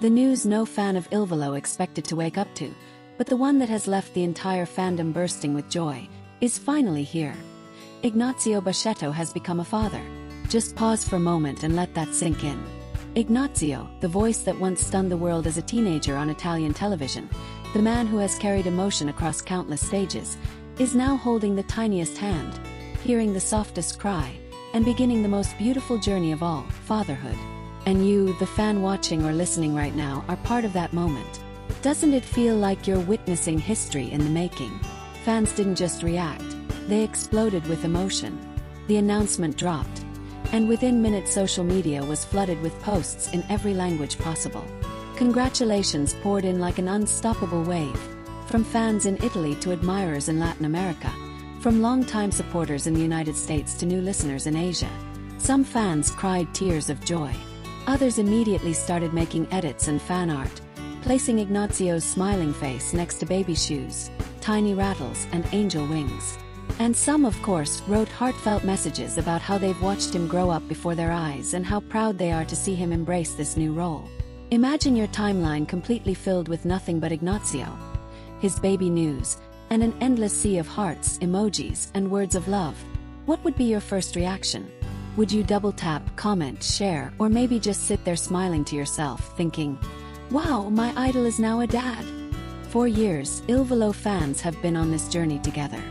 The news no fan of Ilvo expected to wake up to, but the one that has left the entire fandom bursting with joy, is finally here. Ignazio Boschetto has become a father. Just pause for a moment and let that sink in. Ignazio, the voice that once stunned the world as a teenager on Italian television, the man who has carried emotion across countless stages, is now holding the tiniest hand, hearing the softest cry, and beginning the most beautiful journey of all, fatherhood. And you, the fan watching or listening right now, are part of that moment. Doesn't it feel like you're witnessing history in the making? Fans didn't just react, they exploded with emotion. The announcement dropped, and within minutes social media was flooded with posts in every language possible. Congratulations poured in like an unstoppable wave, from fans in Italy to admirers in Latin America, from longtime supporters in the United States to new listeners in Asia. Some fans cried tears of joy. Others immediately started making edits and fan art, placing Ignazio's smiling face next to baby shoes, tiny rattles and angel wings. And some, of course, wrote heartfelt messages about how they've watched him grow up before their eyes and how proud they are to see him embrace this new role. Imagine your timeline completely filled with nothing but Ignazio, his baby news, and an endless sea of hearts, emojis, and words of love. What would be your first reaction? Would you double tap, comment, share, or maybe just sit there smiling to yourself, thinking, "Wow, my idol is now a dad"? For years, Ilvo fans have been on this journey together.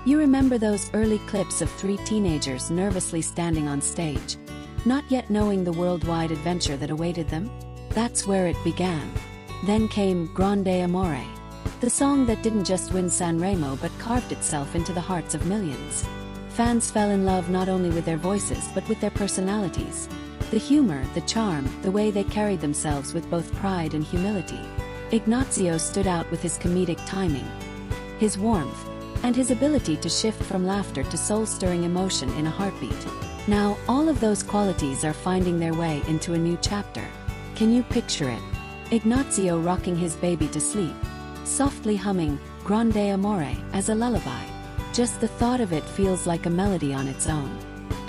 You remember those early clips of three teenagers nervously standing on stage, not yet knowing the worldwide adventure that awaited them? That's where it began. Then came Grande Amore, the song that didn't just win Sanremo but carved itself into the hearts of millions. Fans fell in love not only with their voices but with their personalities. The humor, the charm, the way they carried themselves with both pride and humility. Ignazio stood out with his comedic timing, his warmth, and his ability to shift from laughter to soul-stirring emotion in a heartbeat. Now, all of those qualities are finding their way into a new chapter. Can you picture it? Ignazio rocking his baby to sleep, softly humming Grande Amore as a lullaby. Just the thought of it feels like a melody on its own.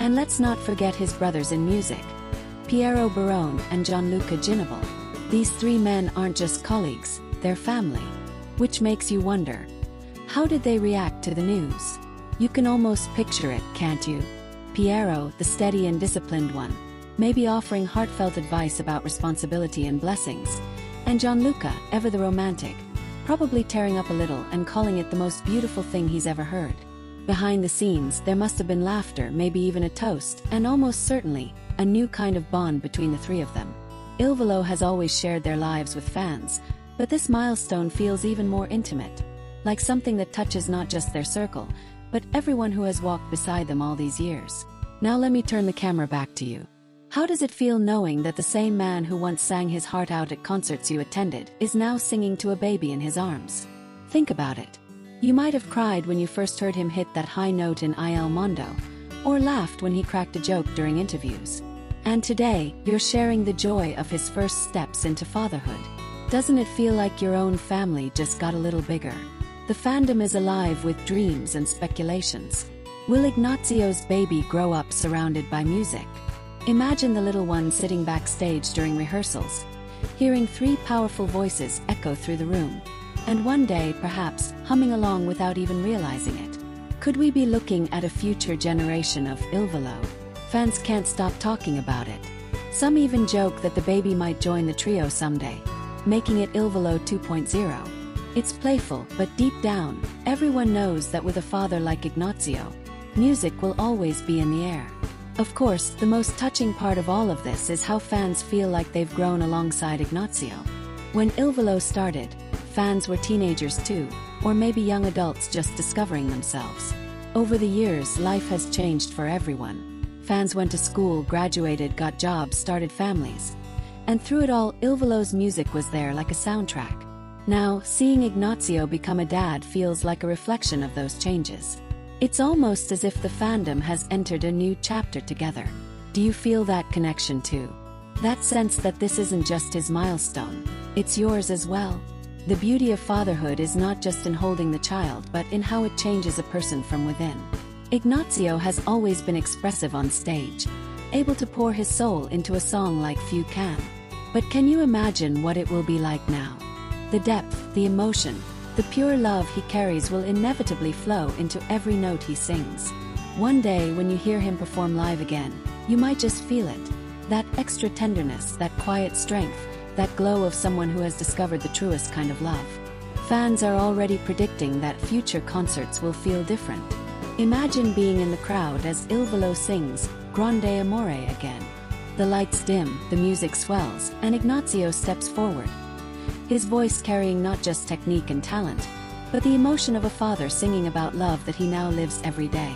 And let's not forget his brothers in music, Piero Barone and Gianluca Ginobili. These three men aren't just colleagues, they're family. Which makes you wonder, how did they react to the news? You can almost picture it, can't you? Piero, the steady and disciplined one, maybe offering heartfelt advice about responsibility and blessings. And Gianluca, ever the romantic, probably tearing up a little and calling it the most beautiful thing he's ever heard. Behind the scenes, there must have been laughter, maybe even a toast, and almost certainly, a new kind of bond between the three of them. Ilvo has always shared their lives with fans, but this milestone feels even more intimate. Like something that touches not just their circle, but everyone who has walked beside them all these years. Now let me turn the camera back to you. How does it feel knowing that the same man who once sang his heart out at concerts you attended is now singing to a baby in his arms? Think about it. You might have cried when you first heard him hit that high note in Il Mondo, or laughed when he cracked a joke during interviews. And today, you're sharing the joy of his first steps into fatherhood. Doesn't it feel like your own family just got a little bigger? The fandom is alive with dreams and speculations. Will Ignazio's baby grow up surrounded by music? Imagine the little one sitting backstage during rehearsals, hearing three powerful voices echo through the room, and one day, perhaps, humming along without even realizing it. Could we be looking at a future generation of Ilvo? Fans can't stop talking about it. Some even joke that the baby might join the trio someday, making it Ilvo 2.0. It's playful, but deep down, everyone knows that with a father like Ignazio, music will always be in the air. Of course, the most touching part of all of this is how fans feel like they've grown alongside Ignazio. When Ilvo started, fans were teenagers too, or maybe young adults just discovering themselves. Over the years, life has changed for everyone. Fans went to school, graduated, got jobs, started families. And through it all, Ilvo's music was there like a soundtrack. Now, seeing Ignazio become a dad feels like a reflection of those changes. It's almost as if the fandom has entered a new chapter together. Do you feel that connection too? That sense that this isn't just his milestone, it's yours as well. The beauty of fatherhood is not just in holding the child but in how it changes a person from within. Ignazio has always been expressive on stage, able to pour his soul into a song like few can. But can you imagine what it will be like now? The depth, the emotion, the pure love he carries will inevitably flow into every note he sings. One day when you hear him perform live again, you might just feel it. That extra tenderness, that quiet strength, that glow of someone who has discovered the truest kind of love. Fans are already predicting that future concerts will feel different. Imagine being in the crowd as Ilvo sings Grande Amore again. The lights dim, the music swells, and Ignazio steps forward. His voice carrying not just technique and talent, but the emotion of a father singing about love that he now lives every day.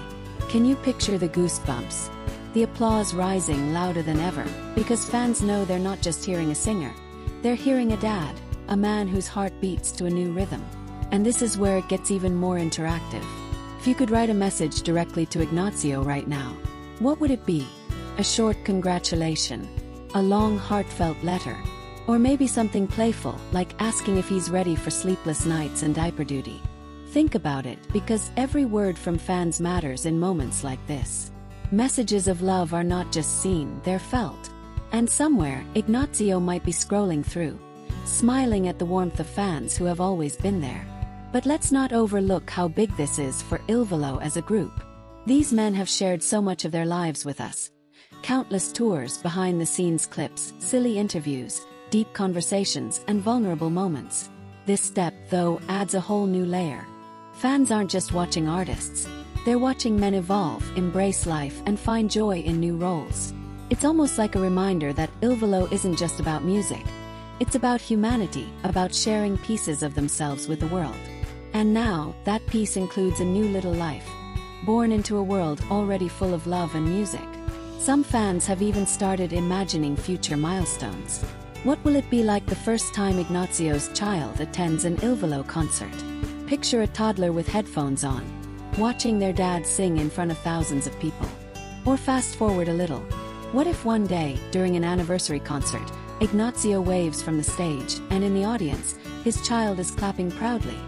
Can you picture the goosebumps? The applause rising louder than ever, because fans know they're not just hearing a singer, they're hearing a dad, a man whose heart beats to a new rhythm. And this is where it gets even more interactive. If you could write a message directly to Ignazio right now, what would it be? A short congratulation, a long heartfelt letter, or maybe something playful, like asking if he's ready for sleepless nights and diaper duty. Think about it, because every word from fans matters in moments like this. Messages of love are not just seen, they're felt. And somewhere, Ignazio might be scrolling through, smiling at the warmth of fans who have always been there. But let's not overlook how big this is for Ilvo as a group. These men have shared so much of their lives with us. Countless tours, behind-the-scenes clips, silly interviews, deep conversations, and vulnerable moments. This step, though, adds a whole new layer. Fans aren't just watching artists. They're watching men evolve, embrace life, and find joy in new roles. It's almost like a reminder that Ilvo isn't just about music. It's about humanity, about sharing pieces of themselves with the world. And now, that piece includes a new little life, born into a world already full of love and music. Some fans have even started imagining future milestones. What will it be like the first time Ignazio's child attends an Ilvo concert? Picture a toddler with headphones on, watching their dad sing in front of thousands of people. Or fast forward a little. What if one day, during an anniversary concert, Ignazio waves from the stage, and in the audience, his child is clapping proudly?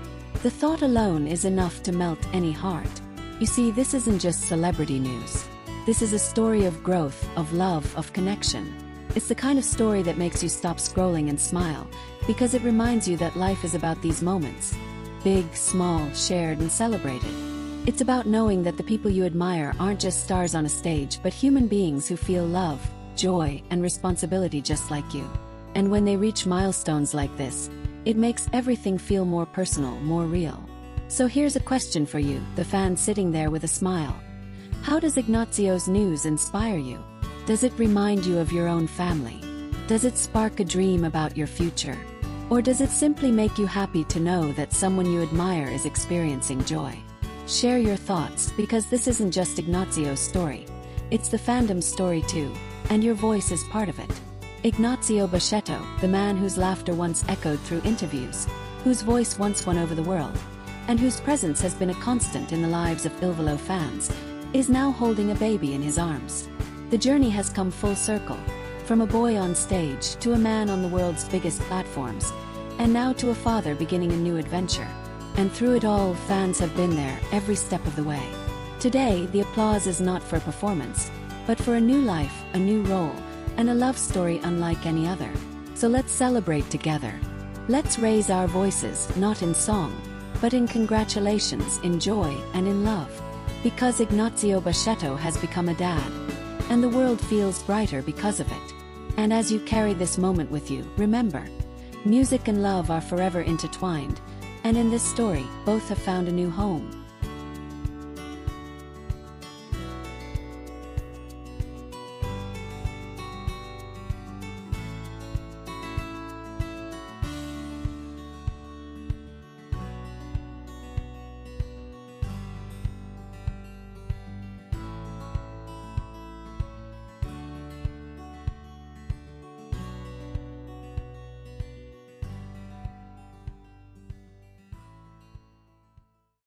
The thought alone is enough to melt any heart. You see, this isn't just celebrity news. This is a story of growth, of love, of connection. It's the kind of story that makes you stop scrolling and smile, because it reminds you that life is about these moments. Big, small, shared, and celebrated. It's about knowing that the people you admire aren't just stars on a stage, but human beings who feel love, joy, and responsibility just like you. And when they reach milestones like this, it makes everything feel more personal, more real. So here's a question for you, the fan sitting there with a smile. How does Ignazio's news inspire you? Does it remind you of your own family? Does it spark a dream about your future? Or does it simply make you happy to know that someone you admire is experiencing joy? Share your thoughts, because this isn't just Ignazio's story. It's the fandom's story too, and your voice is part of it. Ignazio Boschetto, the man whose laughter once echoed through interviews, whose voice once won over the world, and whose presence has been a constant in the lives of Ilvo fans, is now holding a baby in his arms. The journey has come full circle, from a boy on stage to a man on the world's biggest platforms, and now to a father beginning a new adventure. And through it all, fans have been there every step of the way. Today, the applause is not for performance, but for a new life, a new role, and a love story unlike any other. So let's celebrate together. Let's raise our voices, not in song, but in congratulations, in joy, and in love. Because Ignazio Boschetto has become a dad, and the world feels brighter because of it. And as you carry this moment with you, remember, music and love are forever intertwined, and in this story, both have found a new home.